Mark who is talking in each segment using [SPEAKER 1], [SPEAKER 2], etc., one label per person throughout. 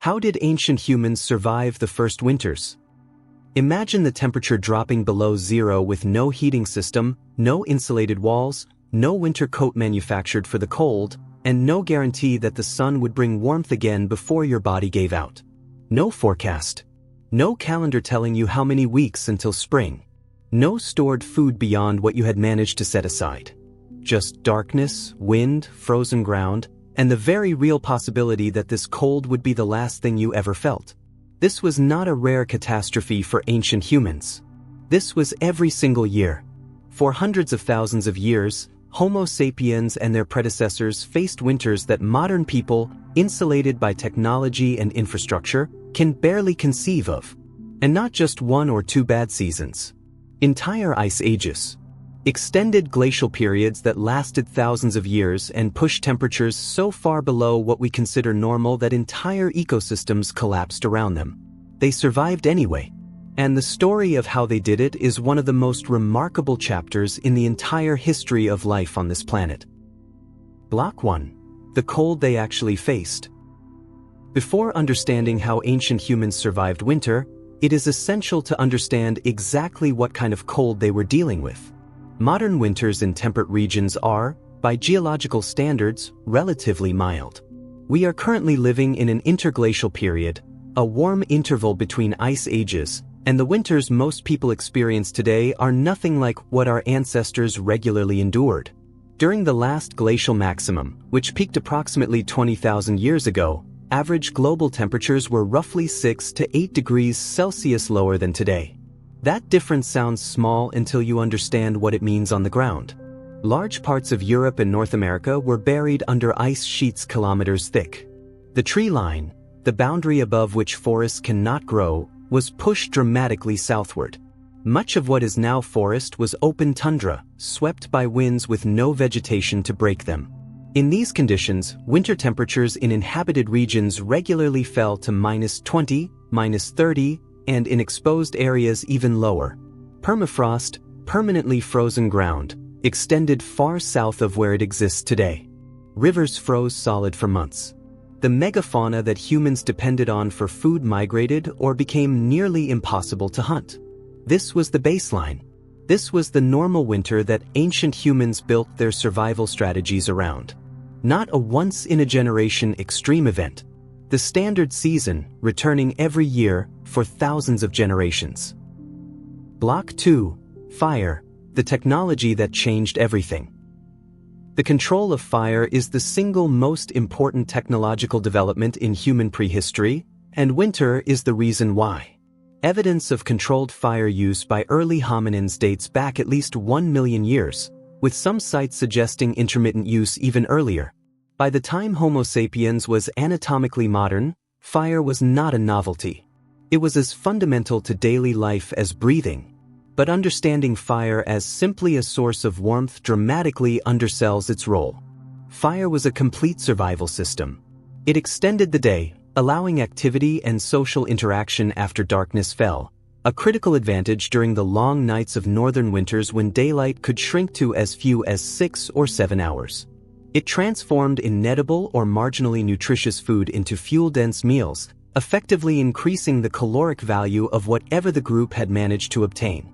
[SPEAKER 1] How did ancient humans survive the first winters? Imagine the temperature dropping below zero with no heating system, no insulated walls, no winter coat manufactured for the cold, and no guarantee that the sun would bring warmth again before your body gave out. No forecast. No calendar telling you how many weeks until spring. No stored food beyond what you had managed to set aside. Just darkness, wind, frozen ground, and the very real possibility that this cold would be the last thing you ever felt. This was not a rare catastrophe for ancient humans. This was every single year. For hundreds of thousands of years, Homo sapiens and their predecessors faced winters that modern people, insulated by technology and infrastructure, can barely conceive of. And not just one or two bad seasons. Entire ice ages. Extended glacial periods that lasted thousands of years and pushed temperatures so far below what we consider normal that entire ecosystems collapsed around them. They survived anyway. And the story of how they did it is one of the most remarkable chapters in the entire history of life on this planet. Block 1. The cold they actually faced. Before understanding how ancient humans survived winter, it is essential to understand exactly what kind of cold they were dealing with. Modern winters in temperate regions are, by geological standards, relatively mild. We are currently living in an interglacial period, a warm interval between ice ages, and the winters most people experience today are nothing like what our ancestors regularly endured. During the last glacial maximum, which peaked approximately 20,000 years ago, average global temperatures were roughly 6 to 8 degrees Celsius lower than today. That difference sounds small until you understand what it means on the ground. Large parts of Europe and North America were buried under ice sheets kilometers thick. The tree line, the boundary above which forests cannot grow, was pushed dramatically southward. Much of what is now forest was open tundra, swept by winds with no vegetation to break them. In these conditions, winter temperatures in inhabited regions regularly fell to -20, -30, and in exposed areas even lower. Permafrost, permanently frozen ground, extended far south of where it exists today. Rivers froze solid for months. The megafauna that humans depended on for food migrated or became nearly impossible to hunt. This was the baseline. This was the normal winter that ancient humans built their survival strategies around. Not a once-in-a-generation extreme event. The standard season, returning every year for thousands of generations. Block 2. Fire, the technology that changed everything. The control of fire is the single most important technological development in human prehistory, and winter is the reason why. Evidence of controlled fire use by early hominins dates back at least 1 million years, with some sites suggesting intermittent use even earlier. By the time Homo sapiens was anatomically modern, fire was not a novelty. It was as fundamental to daily life as breathing. But understanding fire as simply a source of warmth dramatically undersells its role. Fire was a complete survival system. It extended the day, allowing activity and social interaction after darkness fell, a critical advantage during the long nights of northern winters when daylight could shrink to as few as 6 or 7 hours. It transformed inedible or marginally nutritious food into fuel-dense meals, effectively increasing the caloric value of whatever the group had managed to obtain.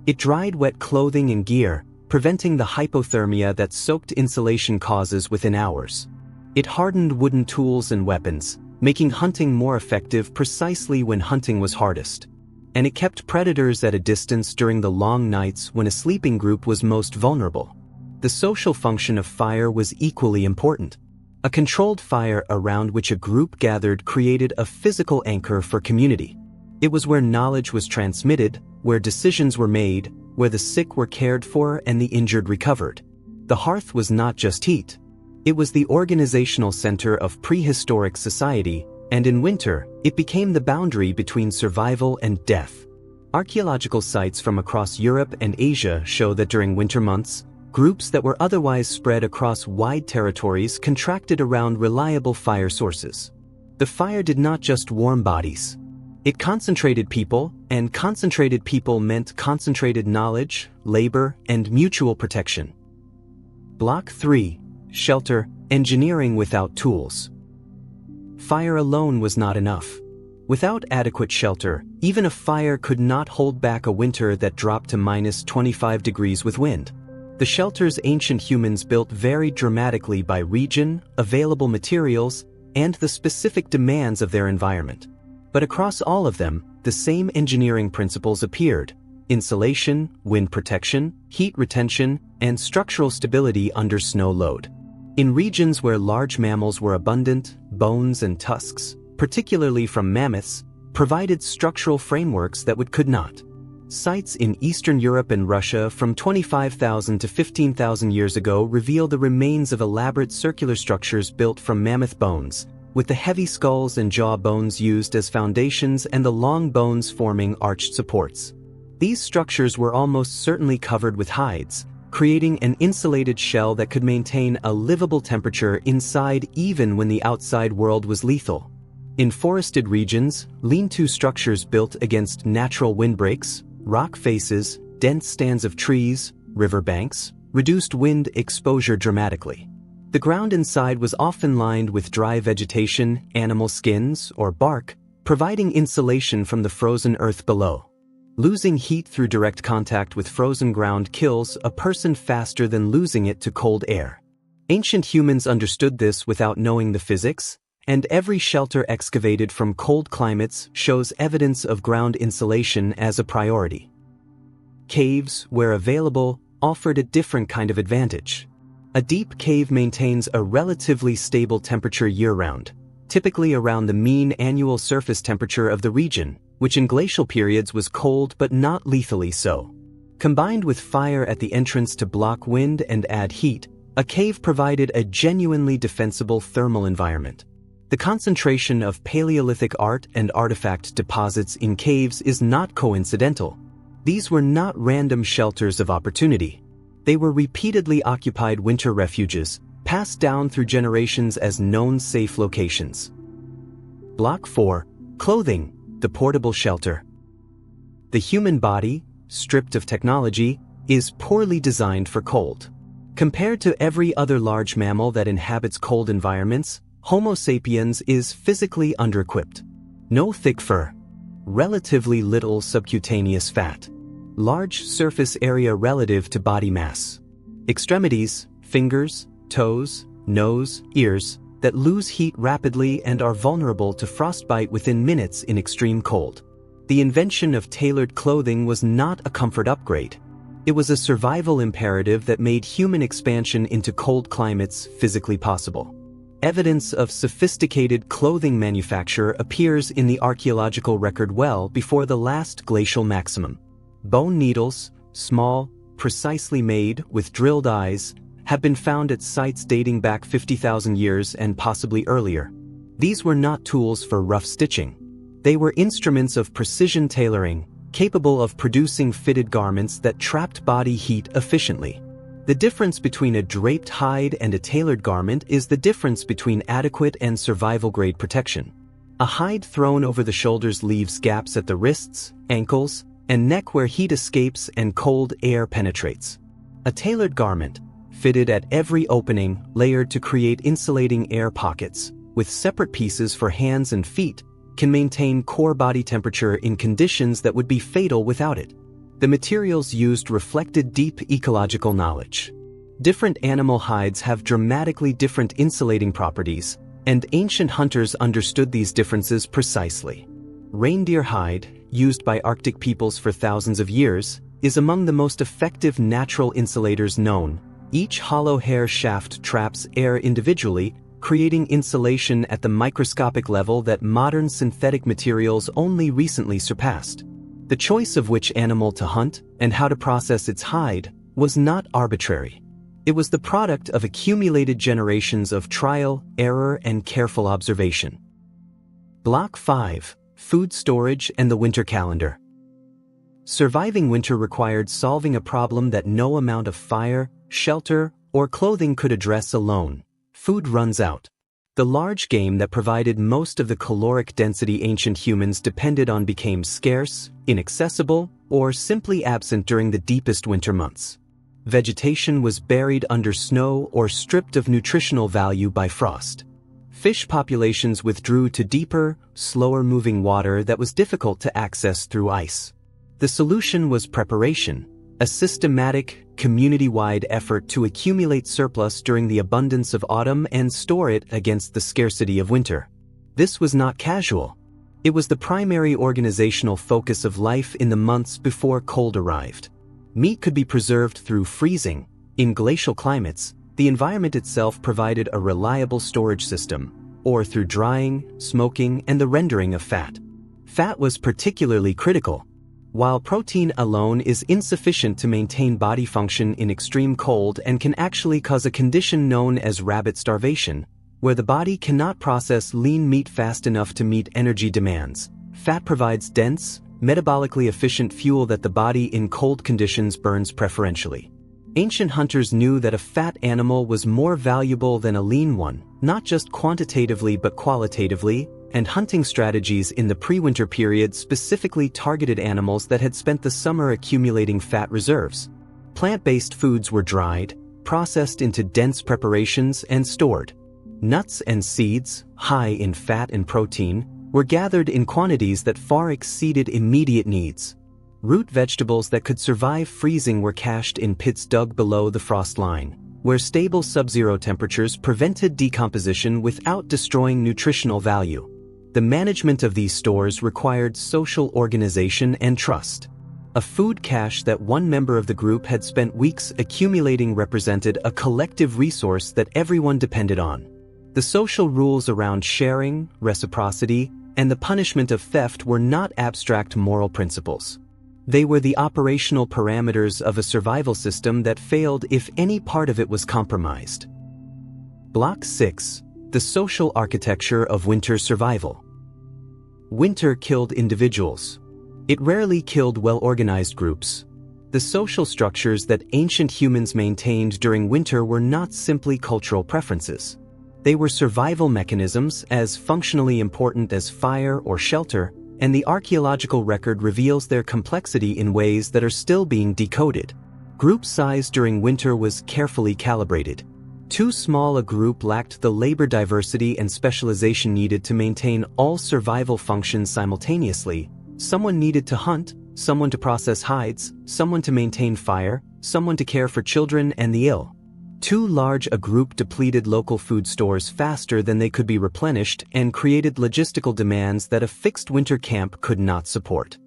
[SPEAKER 1] It dried wet clothing and gear, preventing the hypothermia that soaked insulation causes within hours. It hardened wooden tools and weapons, making hunting more effective precisely when hunting was hardest. And it kept predators at a distance during the long nights when a sleeping group was most vulnerable. The social function of fire was equally important. A controlled fire around which a group gathered created a physical anchor for community. It was where knowledge was transmitted, where decisions were made, where the sick were cared for and the injured recovered. The hearth was not just heat. It was the organizational center of prehistoric society, and in winter, it became the boundary between survival and death. Archaeological sites from across Europe and Asia show that during winter months, groups that were otherwise spread across wide territories contracted around reliable fire sources. The fire did not just warm bodies. It concentrated people, and concentrated people meant concentrated knowledge, labor, and mutual protection. Block 3. Shelter, engineering without tools. fire alone was not enough. Without adequate shelter, even a fire could not hold back a winter that dropped to -25 degrees with wind. The shelters ancient humans built varied dramatically by region, available materials, and the specific demands of their environment. But across all of them, the same engineering principles appeared: insulation, wind protection, heat retention, and structural stability under snow load. In regions where large mammals were abundant, bones and tusks, particularly from mammoths, provided structural frameworks that could not. Sites in Eastern Europe and Russia from 25,000 to 15,000 years ago reveal the remains of elaborate circular structures built from mammoth bones, with the heavy skulls and jaw bones used as foundations and the long bones forming arched supports. These structures were almost certainly covered with hides, creating an insulated shell that could maintain a livable temperature inside even when the outside world was lethal. In forested regions, lean-to structures built against natural windbreaks, rock faces, dense stands of trees, river banks, reduced wind exposure dramatically. The ground inside was often lined with dry vegetation, animal skins, or bark, providing insulation from the frozen earth below. Losing heat through direct contact with frozen ground kills a person faster than losing it to cold air. Ancient humans understood this without knowing the physics, and every shelter excavated from cold climates shows evidence of ground insulation as a priority. Caves, where available, offered a different kind of advantage. A deep cave maintains a relatively stable temperature year-round, typically around the mean annual surface temperature of the region, which in glacial periods was cold but not lethally so. Combined with fire at the entrance to block wind and add heat, a cave provided a genuinely defensible thermal environment. The concentration of Paleolithic art and artifact deposits in caves is not coincidental. These were not random shelters of opportunity. They were repeatedly occupied winter refuges, passed down through generations as known safe locations. Block 4. Clothing, the portable shelter. The human body, stripped of technology, is poorly designed for cold. Compared to every other large mammal that inhabits cold environments, Homo sapiens is physically under-equipped. No thick fur, relatively little subcutaneous fat, large surface area relative to body mass, extremities, fingers, toes, nose, ears, that lose heat rapidly and are vulnerable to frostbite within minutes in extreme cold. The invention of tailored clothing was not a comfort upgrade. It was a survival imperative that made human expansion into cold climates physically possible. Evidence of sophisticated clothing manufacture appears in the archaeological record well before the last glacial maximum. Bone needles, small, precisely made, with drilled eyes, have been found at sites dating back 50,000 years and possibly earlier. These were not tools for rough stitching. They were instruments of precision tailoring, capable of producing fitted garments that trapped body heat efficiently. The difference between a draped hide and a tailored garment is the difference between adequate and survival-grade protection. A hide thrown over the shoulders leaves gaps at the wrists, ankles, and neck where heat escapes and cold air penetrates. A tailored garment, fitted at every opening, layered to create insulating air pockets, with separate pieces for hands and feet, can maintain core body temperature in conditions that would be fatal without it. The materials used reflected deep ecological knowledge. Different animal hides have dramatically different insulating properties, and ancient hunters understood these differences precisely. Reindeer hide, used by Arctic peoples for thousands of years, is among the most effective natural insulators known. Each hollow hair shaft traps air individually, creating insulation at the microscopic level that modern synthetic materials only recently surpassed. The choice of which animal to hunt and how to process its hide was not arbitrary. It was the product of accumulated generations of trial, error, and careful observation. Block 5. Food storage and the winter calendar. Surviving winter required solving a problem that no amount of fire, shelter, or clothing could address alone. Food runs out. The large game that provided most of the caloric density ancient humans depended on became scarce, inaccessible, or simply absent during the deepest winter months. Vegetation was buried under snow or stripped of nutritional value by frost. Fish populations withdrew to deeper, slower-moving water that was difficult to access through ice. The solution was preparation, a systematic, community-wide effort to accumulate surplus during the abundance of autumn and store it against the scarcity of winter. This was not casual. It was the primary organizational focus of life in the months before cold arrived. Meat could be preserved through freezing. In glacial climates, the environment itself provided a reliable storage system, or through drying, smoking, and the rendering of fat. Fat was particularly critical. While protein alone is insufficient to maintain body function in extreme cold and can actually cause a condition known as rabbit starvation, where the body cannot process lean meat fast enough to meet energy demands, fat provides dense, metabolically efficient fuel that the body in cold conditions burns preferentially. Ancient hunters knew that a fat animal was more valuable than a lean one, not just quantitatively but qualitatively, and hunting strategies in the pre-winter period specifically targeted animals that had spent the summer accumulating fat reserves. Plant-based foods were dried, processed into dense preparations, and stored. Nuts and seeds, high in fat and protein, were gathered in quantities that far exceeded immediate needs. Root vegetables that could survive freezing were cached in pits dug below the frost line, where stable sub-zero temperatures prevented decomposition without destroying nutritional value. The management of these stores required social organization and trust. A food cache that one member of the group had spent weeks accumulating represented a collective resource that everyone depended on. The social rules around sharing, reciprocity, and the punishment of theft were not abstract moral principles. They were the operational parameters of a survival system that failed if any part of it was compromised. Block 6. The social architecture of winter survival. Winter killed individuals. It rarely killed well-organized groups. The social structures that ancient humans maintained during winter were not simply cultural preferences. They were survival mechanisms as functionally important as fire or shelter, and the archaeological record reveals their complexity in ways that are still being decoded. Group size during winter was carefully calibrated. Too small a group lacked the labor diversity and specialization needed to maintain all survival functions simultaneously. Someone needed to hunt, someone to process hides, someone to maintain fire, someone to care for children and the ill. Too large a group depleted local food stores faster than they could be replenished and created logistical demands that a fixed winter camp could not support.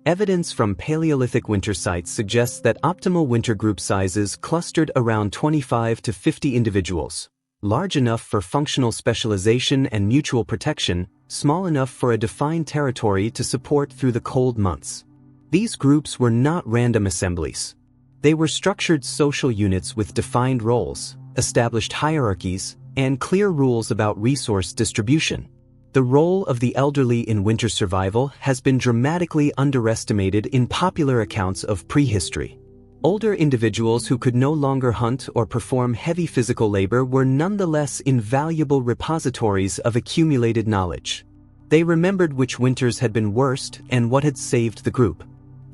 [SPEAKER 1] Evidence from Paleolithic winter sites suggests that optimal winter group sizes clustered around 25 to 50 individuals, large enough for functional specialization and mutual protection, small enough for a defined territory to support through the cold months. These groups were not random assemblies. They were structured social units with defined roles, established hierarchies, and clear rules about resource distribution. The role of the elderly in winter survival has been dramatically underestimated in popular accounts of prehistory. Older individuals who could no longer hunt or perform heavy physical labor were nonetheless invaluable repositories of accumulated knowledge. They remembered which winters had been worst and what had saved the group.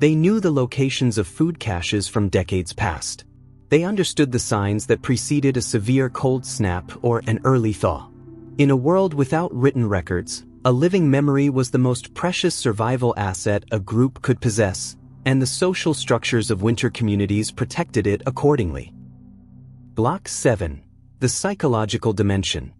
[SPEAKER 1] They knew the locations of food caches from decades past. They understood the signs that preceded a severe cold snap or an early thaw. In a world without written records, a living memory was the most precious survival asset a group could possess, and the social structures of winter communities protected it accordingly. Block 7. The psychological dimension.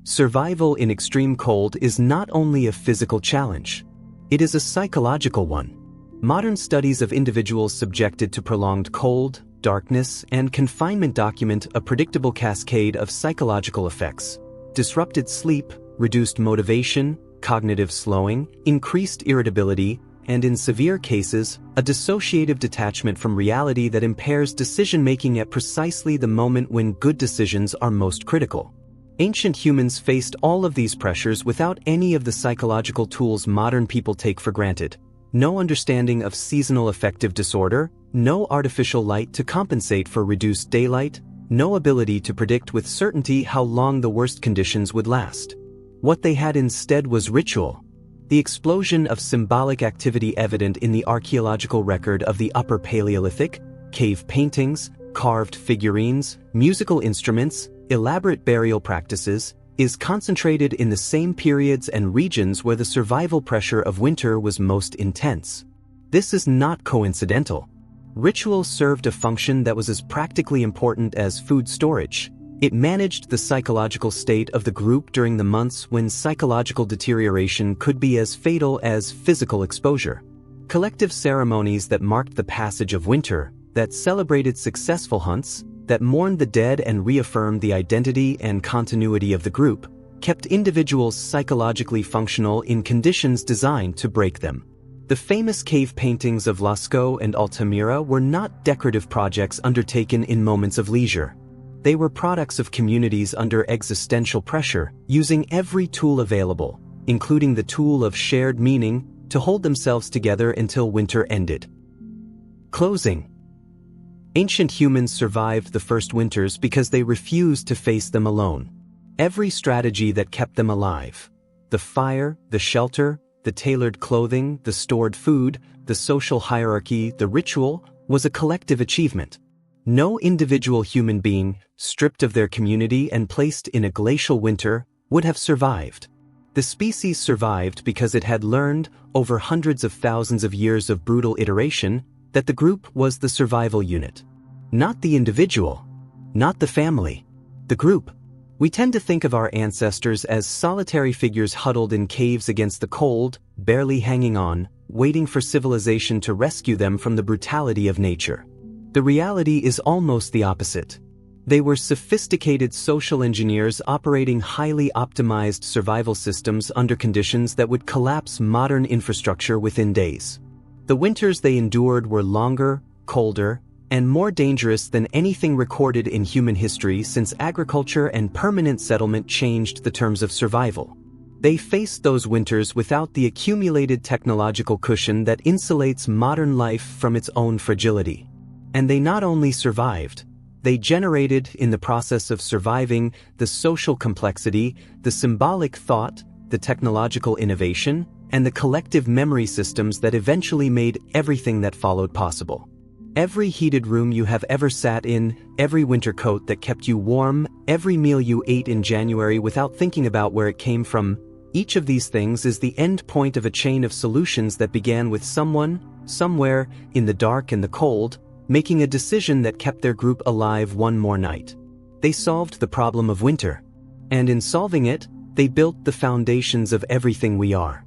[SPEAKER 1] Survival in extreme cold is not only a physical challenge. It is a psychological one. Modern studies of individuals subjected to prolonged cold, darkness, and confinement document a predictable cascade of psychological effects. Disrupted sleep, reduced motivation, cognitive slowing, increased irritability, and in severe cases, a dissociative detachment from reality that impairs decision-making at precisely the moment when good decisions are most critical. Ancient humans faced all of these pressures without any of the psychological tools modern people take for granted. No understanding of seasonal affective disorder, no artificial light to compensate for reduced daylight, no ability to predict with certainty how long the worst conditions would last. What they had instead was ritual. The explosion of symbolic activity evident in the archaeological record of the Upper Paleolithic, cave paintings, carved figurines, musical instruments, elaborate burial practices, is concentrated in the same periods and regions where the survival pressure of winter was most intense. This is not coincidental. Ritual served a function that was as practically important as food storage. It managed the psychological state of the group during the months when psychological deterioration could be as fatal as physical exposure. Collective ceremonies that marked the passage of winter, that celebrated successful hunts, that mourned the dead and reaffirmed the identity and continuity of the group, kept individuals psychologically functional in conditions designed to break them. The famous cave paintings of Lascaux and Altamira were not decorative projects undertaken in moments of leisure. They were products of communities under existential pressure, using every tool available, including the tool of shared meaning, to hold themselves together until winter ended. Closing. Ancient humans survived the first winters because they refused to face them alone. Every strategy that kept them alive, the fire, the shelter, the tailored clothing, the stored food, the social hierarchy, the ritual, was a collective achievement. No individual human being, stripped of their community and placed in a glacial winter, would have survived. The species survived because it had learned, over hundreds of thousands of years of brutal iteration, that the group was the survival unit. Not the individual. Not the family. The group. We tend to think of our ancestors as solitary figures huddled in caves against the cold, barely hanging on, waiting for civilization to rescue them from the brutality of nature. The reality is almost the opposite. They were sophisticated social engineers operating highly optimized survival systems under conditions that would collapse modern infrastructure within days. The winters they endured were longer, colder, and more dangerous than anything recorded in human history since agriculture and permanent settlement changed the terms of survival. They faced those winters without the accumulated technological cushion that insulates modern life from its own fragility. And they not only survived, they generated, in the process of surviving, the social complexity, the symbolic thought, the technological innovation, and the collective memory systems that eventually made everything that followed possible. Every heated room you have ever sat in, every winter coat that kept you warm, every meal you ate in January without thinking about where it came from, each of these things is the end point of a chain of solutions that began with someone, somewhere, in the dark and the cold, making a decision that kept their group alive one more night. They solved the problem of winter. And in solving it, they built the foundations of everything we are.